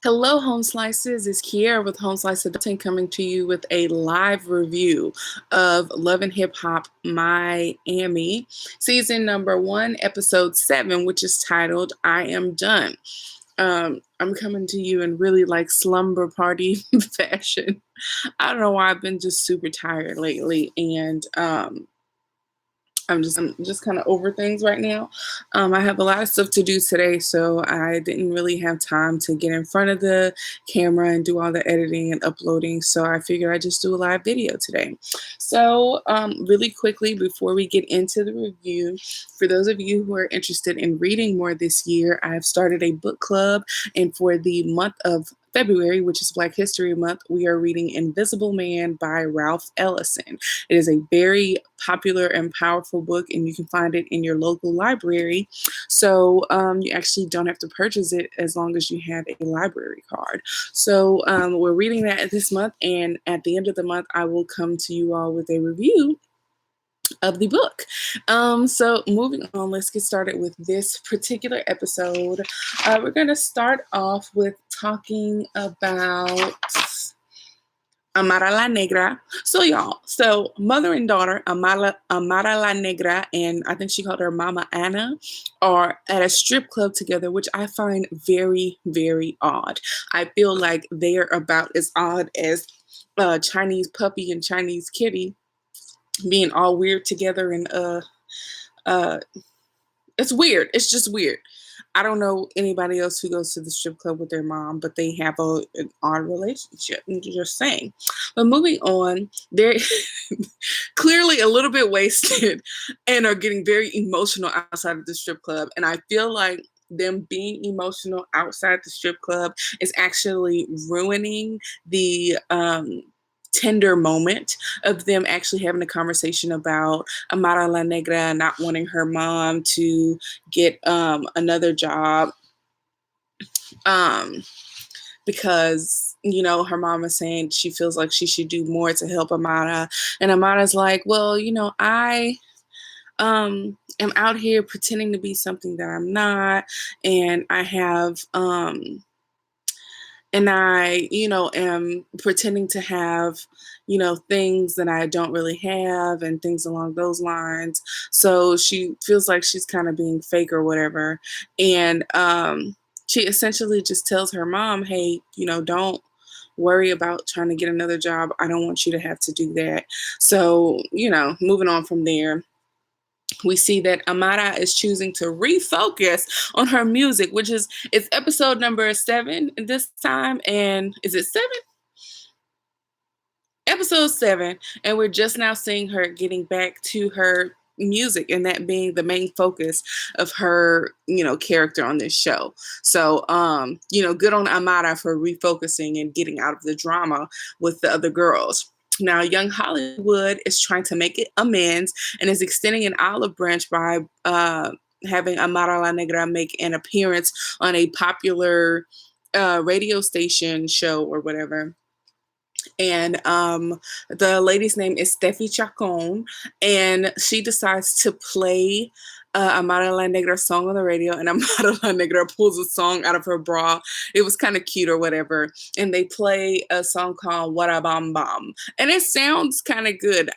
Hello, Home Slices. It's Keyara with Home Slice Adulting coming to you with a live review of Love and Hip Hop Miami, season number 1, episode 7, which is titled I Am Done. I'm coming to you in really like slumber party fashion. I don't know why I've been just super tired lately, and I'm just kind of over things right now. I have a lot of stuff to do today, so I didn't really have time to get in front of the camera and do all the editing and uploading. So I figured I'd just do a live video today. So really quickly, before we get into the review, for those of you who are interested in reading more this year, I've started a book club, and for the month of February, which is Black History Month, we are reading Invisible Man by Ralph Ellison. It is a very popular and powerful book, and you can find it in your local library. So you actually don't have to purchase it as long as you have a library card. So we're reading that this month, and at the end of the month, I will come to you all with a review of the book. So moving on, let's get started with this particular episode. We're going to start off with talking about Amara Negra. So y'all, mother and daughter, Amara Negra, and I think she called her Mama Anna, are at a strip club together, which I find very, very odd. I feel like they are about as odd as Chinese puppy and Chinese kitty being all weird together, and it's weird. It's just weird. I don't know anybody else who goes to the strip club with their mom, but they have an odd relationship. I'm just saying. But moving on, they're clearly a little bit wasted and are getting very emotional outside of the strip club. And I feel like them being emotional outside the strip club is actually ruining the tender moment of them actually having a conversation about Amara La Negra not wanting her mom to get another job because her mom is saying she feels like she should do more to help Amara, and Amara's like, well, I am out here pretending to be something that I'm not, and I have and I, am pretending to have, things that I don't really have and things along those lines. So she feels like she's kind of being fake or whatever. And she essentially just tells her mom, hey, don't worry about trying to get another job. I don't want you to have to do that. So, moving on from there, we see that Amara is choosing to refocus on her music, it's episode number 7 this time. And is it 7? Episode 7. And we're just now seeing her getting back to her music, and that being the main focus of her, character on this show. So, good on Amara for refocusing and getting out of the drama with the other girls. Now, Young Hollywood is trying to make it amends and is extending an olive branch by having Amara La Negra make an appearance on a popular radio station show or whatever. And the lady's name is Steffi Chacon, and she decides to play Amara La Negra song on the radio, and Amara La Negra pulls a song out of her bra. It was kind of cute or whatever, and they play a song called Wada Bam Bam, and it sounds kind of good.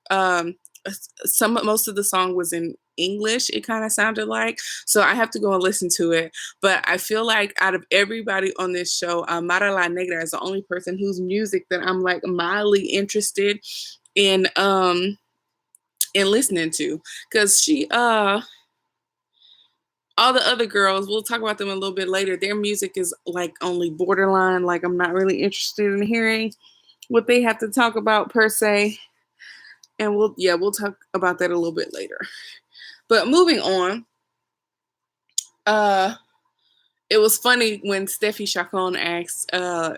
Most of the song was in English, it kind of sounded like, so I have to go and listen to it. But I feel like out of everybody on this show, Mara La Negra is the only person whose music that I'm like mildly interested in listening to, because she all the other girls, we'll talk about them a little bit later, their music is like only borderline, like I'm not really interested in hearing what they have to talk about per se. And we'll talk about that a little bit later. But moving on, it was funny when Steffi Chacon asked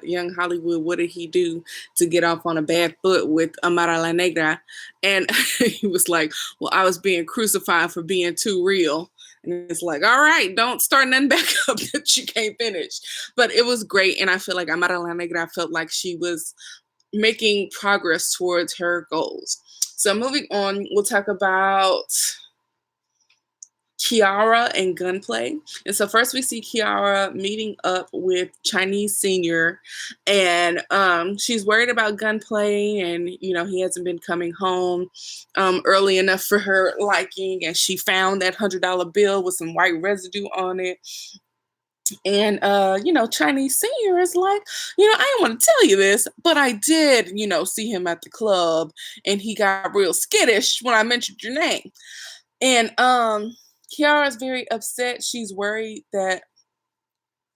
Young Hollywood what did he do to get off on a bad foot with Amara La Negra, and he was like, well, I was being crucified for being too real. And it's like, all right, don't start nothing back up that you can't finish. But it was great, and I feel like Amara La Negra felt like she was making progress towards her goals. So moving on, we'll talk about Keyara and Gunplay. And so first we see Keyara meeting up with Chinese Senior, and she's worried about Gunplay, and he hasn't been coming home early enough for her liking, and she found that $100 bill with some white residue on it. And Chinese Senior is like, I didn't want to tell you this, but I did, see him at the club, and he got real skittish when I mentioned your name. And Keyara's very upset. She's worried that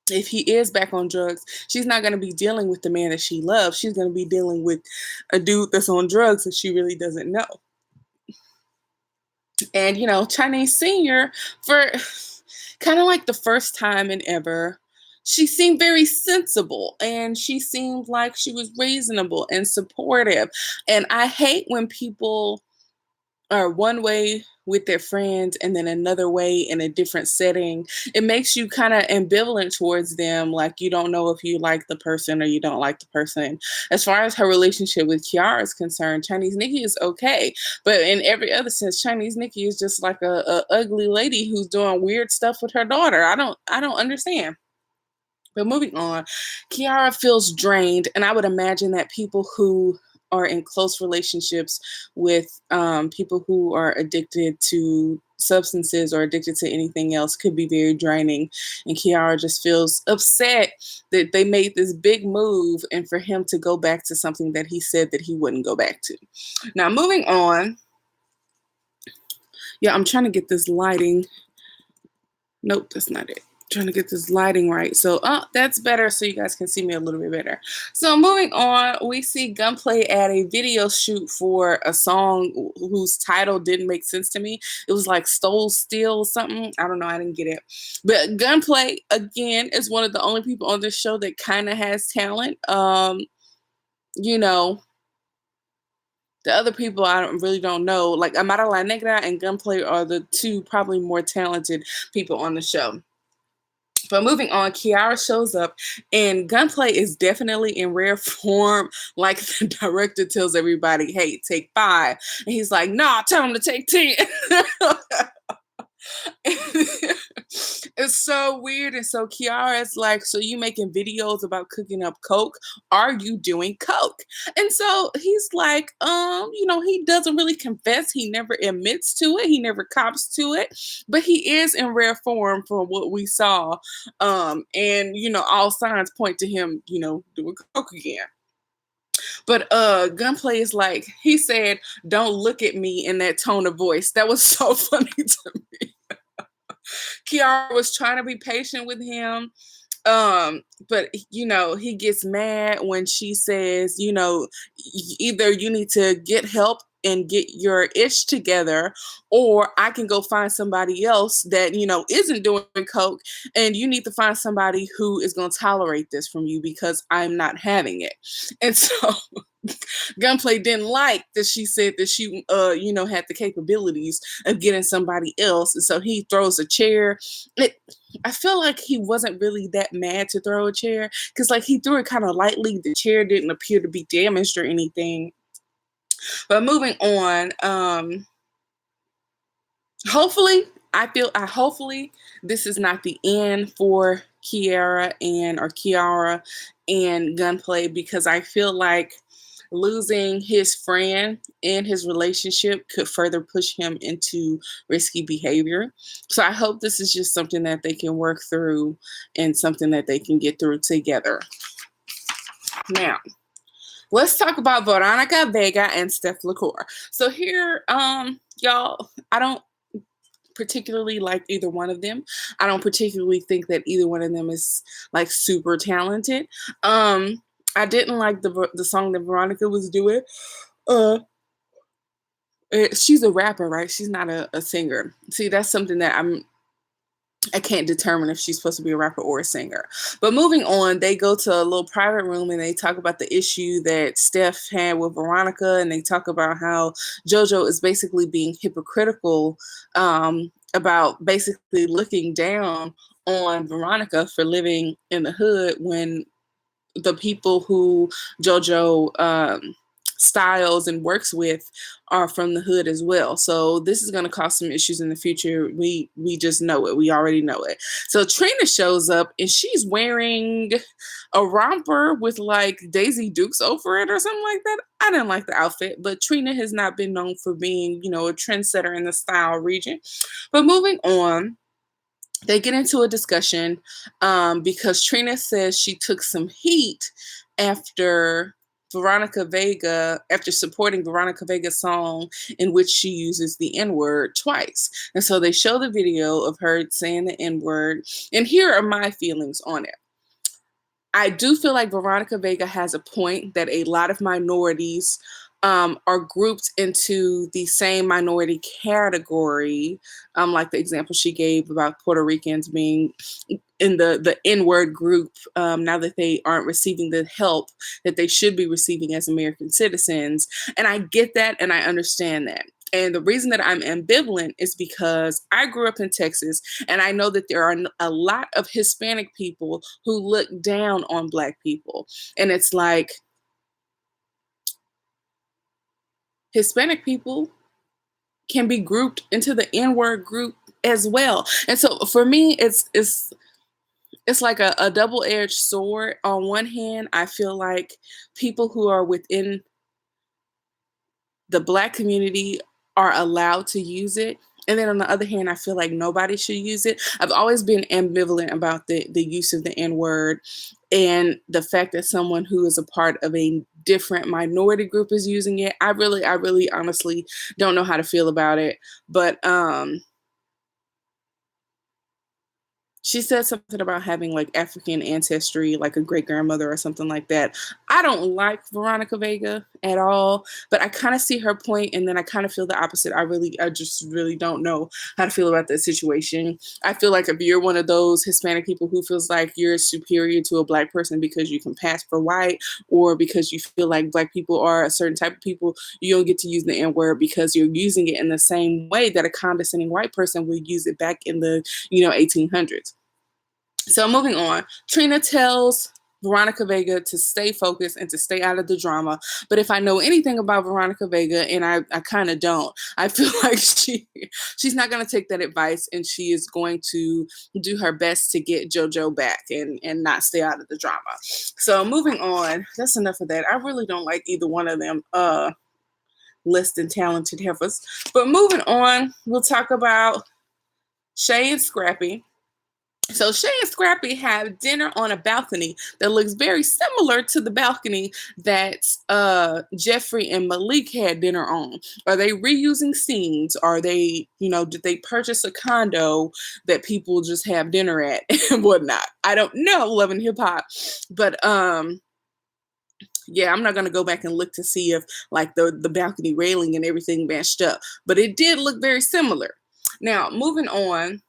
if he is back on drugs, she's not going to be dealing with the man that she loves. She's going to be dealing with a dude that's on drugs that she really doesn't know. And, Chinese Senior, for kind of like the first time in ever, she seemed very sensible, and she seemed like she was reasonable and supportive. And I hate when people are one way with their friends and then another way in a different setting. It makes you kind of ambivalent towards them, like you don't know if you like the person or you don't like the person. As far as her relationship with Keyara is concerned, Chinese Nikki is okay, but in every other sense, Chinese Nikki is just like a ugly lady who's doing weird stuff with her daughter. I don't understand. But moving on, Keyara feels drained, and I would imagine that people who are in close relationships with people who are addicted to substances or addicted to anything else could be very draining. And Keyara just feels upset that they made this big move, and for him to go back to something that he said that he wouldn't go back to. Now, moving on. Yeah, I'm trying to get this lighting. Nope, that's not it. Trying to get this lighting right. So that's better, so you guys can see me a little bit better. So moving on, we see Gunplay at a video shoot for a song whose title didn't make sense to me. It was like Stole Steal something. I don't know, I didn't get it. But Gunplay, again, is one of the only people on this show that kind of has talent. The other people I really don't know. Like Madeline Negra and Gunplay are the two probably more talented people on the show. But moving on, Keyara shows up, and Gunplay is definitely in rare form. Like the director tells everybody, hey, take 5. And he's like, nah, tell him to take 10. It's so weird. And so Keyara is like, so you making videos about cooking up coke? Are you doing coke? And so he's like, he doesn't really confess. He never admits to it. He never cops to it. But he is in rare form from what we saw. And all signs point to him, doing coke again. But Gunplay is like, he said, don't look at me in that tone of voice. That was so funny to me. Keyara was trying to be patient with him. But he gets mad when she says, either you need to get help and get your ish together, or I can go find somebody else that, isn't doing coke, and you need to find somebody who is going to tolerate this from you because I'm not having it. And so Gunplay didn't like that she said that she, had the capabilities of getting somebody else. And so he throws a chair. I feel like he wasn't really that mad to throw a chair because, like, he threw it kind of lightly. The chair didn't appear to be damaged or anything. But moving on, hopefully this is not the end for Keyara and Gunplay, because I feel like losing his friend and his relationship could further push him into risky behavior. So I hope this is just something that they can work through and something that they can get through together. Now, let's talk about Veronica Vega and Steph LaCour. So here, y'all, I don't particularly like either one of them. I don't particularly think that either one of them is like super talented. I didn't like the song that Veronica was doing. She's a rapper, right? She's not a singer. See, that's something that I can't determine if she's supposed to be a rapper or a singer. But moving on, they go to a little private room and they talk about the issue that Steph had with Veronica, and they talk about how JoJo is basically being hypocritical about basically looking down on Veronica for living in the hood when the people who JoJo styles and works with are from the hood as well. So this is going to cause some issues in the future. We just know it. We already know it. So Trina shows up and she's wearing a romper with like Daisy Dukes over it or something like that. I didn't like the outfit, but Trina has not been known for being, a trendsetter in the style region. But moving on, they get into a discussion because Trina says she took some heat after after supporting Veronica Vega's song in which she uses the N-word twice. And so they show the video of her saying the N-word. And here are my feelings on it. I do feel like Veronica Vega has a point that a lot of minorities are grouped into the same minority category, like the example she gave about Puerto Ricans being in the N-word group now that they aren't receiving the help that they should be receiving as American citizens. And I get that and I understand that. And the reason that I'm ambivalent is because I grew up in Texas and I know that there are a lot of Hispanic people who look down on Black people. And it's like Hispanic people can be grouped into the N-word group as well. And so for me, it's like a double-edged sword. On one hand, I feel like people who are within the Black community are allowed to use it. And then on the other hand, I feel like nobody should use it. I've always been ambivalent about the use of the N-word and the fact that someone who is a part of a different minority group is using it. I really honestly don't know how to feel about it. But she said something about having like African ancestry, like a great grandmother or something like that. I don't like Veronica Vega at all, but I kind of see her point, and then I kind of feel the opposite. I just really don't know how to feel about that situation. I feel like if you're one of those Hispanic people who feels like you're superior to a Black person because you can pass for white, or because you feel like Black people are a certain type of people, you don't get to use the N-word because you're using it in the same way that a condescending white person would use it back in the 1800s. So moving on, Trina tells Veronica Vega to stay focused and to stay out of the drama. But if I know anything about Veronica Vega, and I kind of don't, I feel like she's not going to take that advice, and she is going to do her best to get JoJo back and not stay out of the drama. So moving on, that's enough of that. I really don't like either one of them less than talented heifers. But moving on, we'll talk about Shay and Scrappy. So Shay and Scrappy have dinner on a balcony that looks very similar to the balcony that Jeffrey and Malik had dinner on. Are they reusing scenes? Are they, did they purchase a condo that people just have dinner at and whatnot? I don't know, Love and Hip Hop. But yeah, I'm not gonna go back and look to see if like the balcony railing and everything matched up. But it did look very similar. Now, moving on.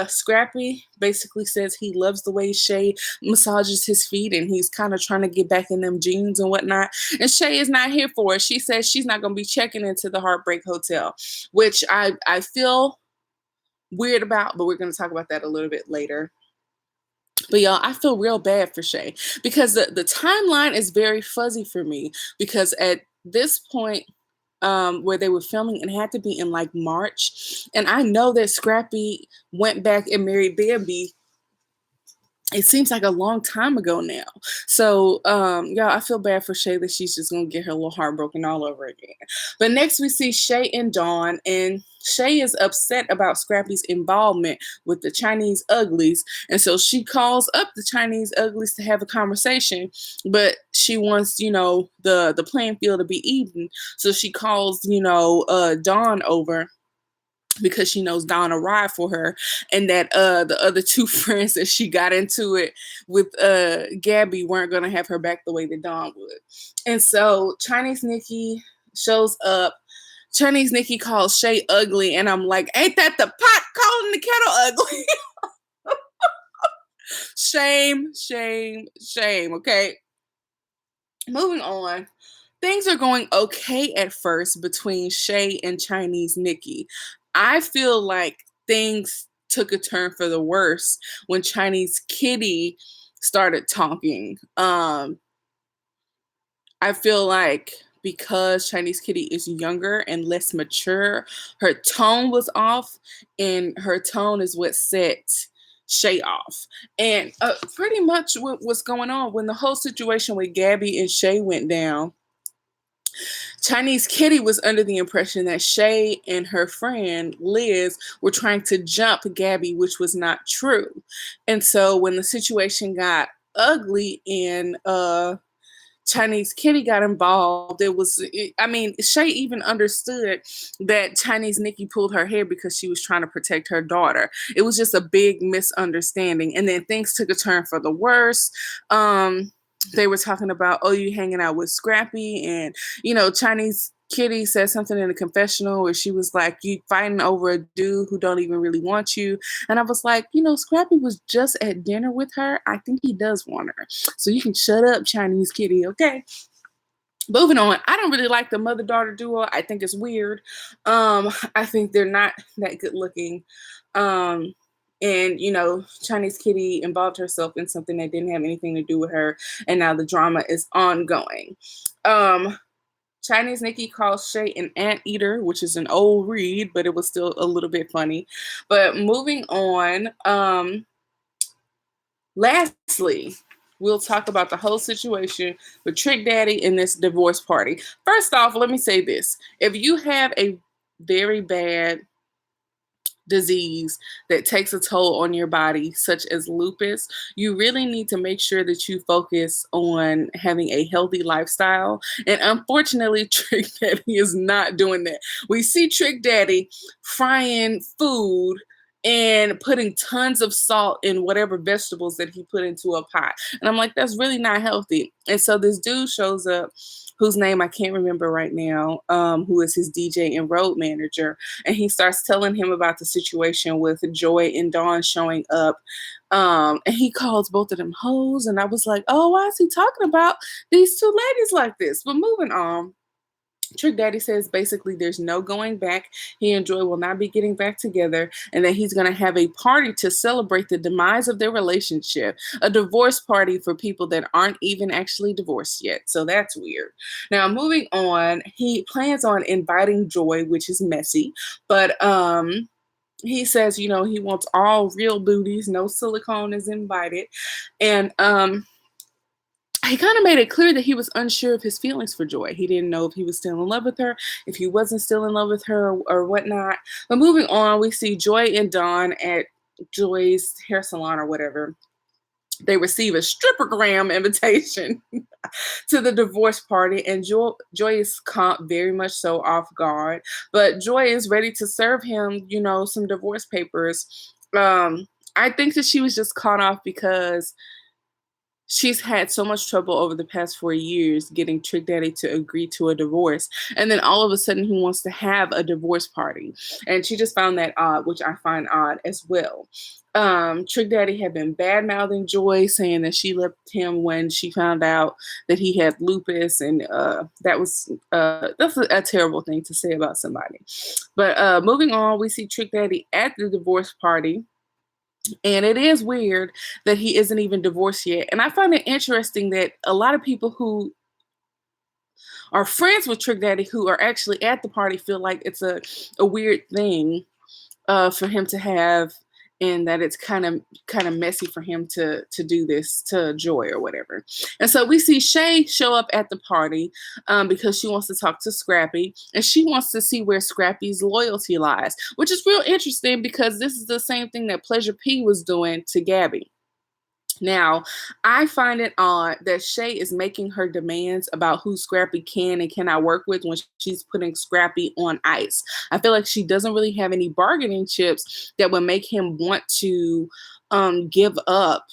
Scrappy basically says he loves the way Shay massages his feet, and he's kind of trying to get back in them jeans and whatnot. And Shay is not here for it. She says she's not going to be checking into the Heartbreak Hotel, which I feel weird about, but we're going to talk about that a little bit later. But y'all, I feel real bad for Shay because the timeline is very fuzzy for me, because at this point, where they were filming, it had to be in like March. And I know that Scrappy went back and married Bambi. It seems like a long time ago now. So, y'all, I feel bad for Shay that she's just going to get her little heart broken all over again. But next we see Shay and Dawn, and Shay is upset about Scrappy's involvement with the Chinese uglies. And so she calls up the Chinese uglies to have a conversation, but she wants, the playing field to be even. So she calls, Dawn over, because she knows Dawn will ride for her, and that the other two friends that she got into it with Gabby weren't gonna have her back the way that Dawn would. And so Chinese Nikki shows up. Chinese Nikki calls Shay ugly, and I'm like, ain't that the pot calling the kettle ugly? Shame, shame, shame. Okay. Moving on. Things are going okay at first between Shay and Chinese Nikki. I feel like things took a turn for the worse when Chinese Kitty started talking. I feel like because Chinese Kitty is younger and less mature, her tone was off, and her tone is what set Shay off. And pretty much what was going on when the whole situation with Gabby and Shay went down, Chinese Kitty was under the impression that Shay and her friend Liz were trying to jump Gabby, which was not true. And so when the situation got ugly and Chinese Kitty got involved, Shay even understood that Chinese Nikki pulled her hair because she was trying to protect her daughter. It was just a big misunderstanding. And then things took a turn for the worse. They were talking about, oh, you hanging out with Scrappy, and Chinese Kitty said something in the confessional where she was like, you fighting over a dude who don't even really want you. And I was like, Scrappy was just at dinner with her. I think he does want her. So you can shut up, Chinese Kitty, okay? Moving on, I don't really like the mother-daughter duo. I think it's weird. I think they're not that good looking. And Chinese Kitty involved herself in something that didn't have anything to do with her, and now the drama is ongoing. Chinese Nikki calls Shay an anteater, which is an old read, but it was still a little bit funny. But moving on, lastly, we'll talk about the whole situation with Trick Daddy and this divorce party. First off, let me say this. If you have a very bad disease that takes a toll on your body, such as lupus, you really need to make sure that you focus on having a healthy lifestyle. And unfortunately, Trick Daddy is not doing that. We see Trick Daddy frying food and putting tons of salt in whatever vegetables that he put into a pot. And I'm like, that's really not healthy. And so this dude shows up, whose name I can't remember right now, who is his DJ and road manager. And he starts telling him about the situation with Joy and Dawn showing up. And he calls both of them hoes. And I was like, oh, why is he talking about these two ladies like this? But moving on. Trick Daddy says basically there's no going back. He and Joy will not be getting back together, and that he's going to have a party to celebrate the demise of their relationship, a divorce party for people that aren't even actually divorced yet. So that's weird. Now, moving on, he plans on inviting Joy, which is messy, but he says, he wants all real booties, no silicone is invited. And he kind of made it clear that he was unsure of his feelings for Joy. He didn't know if he was still in love with her, if he wasn't still in love with her, or whatnot. But moving on, we see Joy and Dawn at Joy's hair salon or whatever. They receive a strippergram invitation to the divorce party, and Joy is caught very much so off guard. But Joy is ready to serve him, some divorce papers. I think that she was just caught off because she's had so much trouble over the past 4 years getting Trick Daddy to agree to a divorce. And then all of a sudden he wants to have a divorce party. And she just found that odd, which I find odd as well. Trick Daddy had been bad-mouthing Joy, saying that she left him when she found out that he had lupus. And that's a terrible thing to say about somebody. But moving on, we see Trick Daddy at the divorce party. And it is weird that he isn't even divorced yet. And I find it interesting that a lot of people who are friends with Trick Daddy who are actually at the party feel like it's a weird thing for him to have, and that it's kind of messy for him to do this to Joy or whatever. And so we see Shay show up at the party because she wants to talk to Scrappy, and she wants to see where Scrappy's loyalty lies, which is real interesting because this is the same thing that Pleasure P was doing to Gabby. Now, I find it odd that Shay is making her demands about who Scrappy can and cannot work with when she's putting Scrappy on ice. I feel like she doesn't really have any bargaining chips that would make him want to give up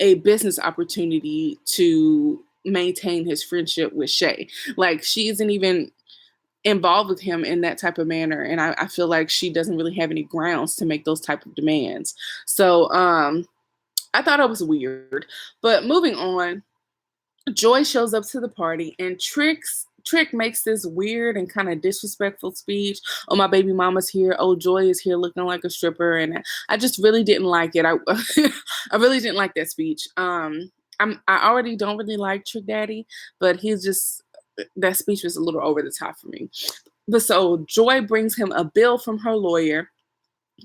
a business opportunity to maintain his friendship with Shay. Like, she isn't even involved with him in that type of manner, and I feel like she doesn't really have any grounds to make those type of demands. So, I thought it was weird. But moving on, Joy shows up to the party, and Trick makes this weird and kind of disrespectful speech. Oh, my baby mama's here. Oh, Joy is here looking like a stripper. And I just really didn't like it. I really didn't like that speech. I already don't really like Trick Daddy, but he's just that speech was a little over the top for me. But so Joy brings him a bill from her lawyer.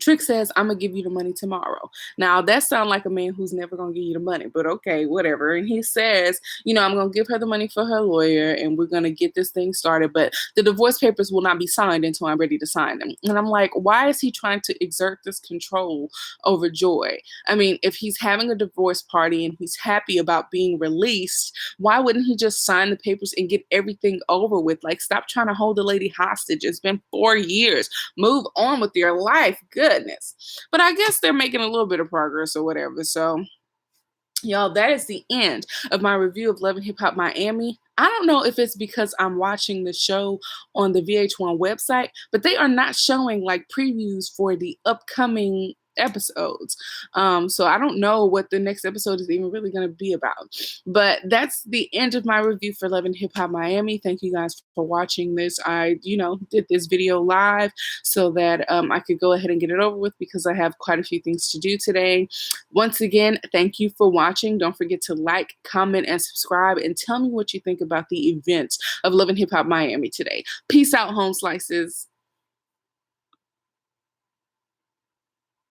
Trick says, I'm gonna give you the money tomorrow. Now that sounds like a man who's never gonna give you the money, but okay, whatever. And he says, I'm gonna give her the money for her lawyer and we're gonna get this thing started, but the divorce papers will not be signed until I'm ready to sign them. And I'm like, why is he trying to exert this control over Joy? I mean, if he's having a divorce party and he's happy about being released, why wouldn't he just sign the papers and get everything over with? Like, stop trying to hold the lady hostage. It's been 4 years. Move on with your life. Goodness. But I guess they're making a little bit of progress or whatever. So, y'all, that is the end of my review of Love and Hip Hop Miami. I don't know if it's because I'm watching the show on the VH1 website, but they are not showing like previews for the upcoming episodes. So I don't know what the next episode is even really going to be about. But that's the end of my review for Love and Hip Hop Miami. Thank you guys for watching this. I, did this video live so that I could go ahead and get it over with because I have quite a few things to do today. Once again, thank you for watching. Don't forget to like, comment, and subscribe, and tell me what you think about the events of Love and Hip Hop Miami today. Peace out, home slices.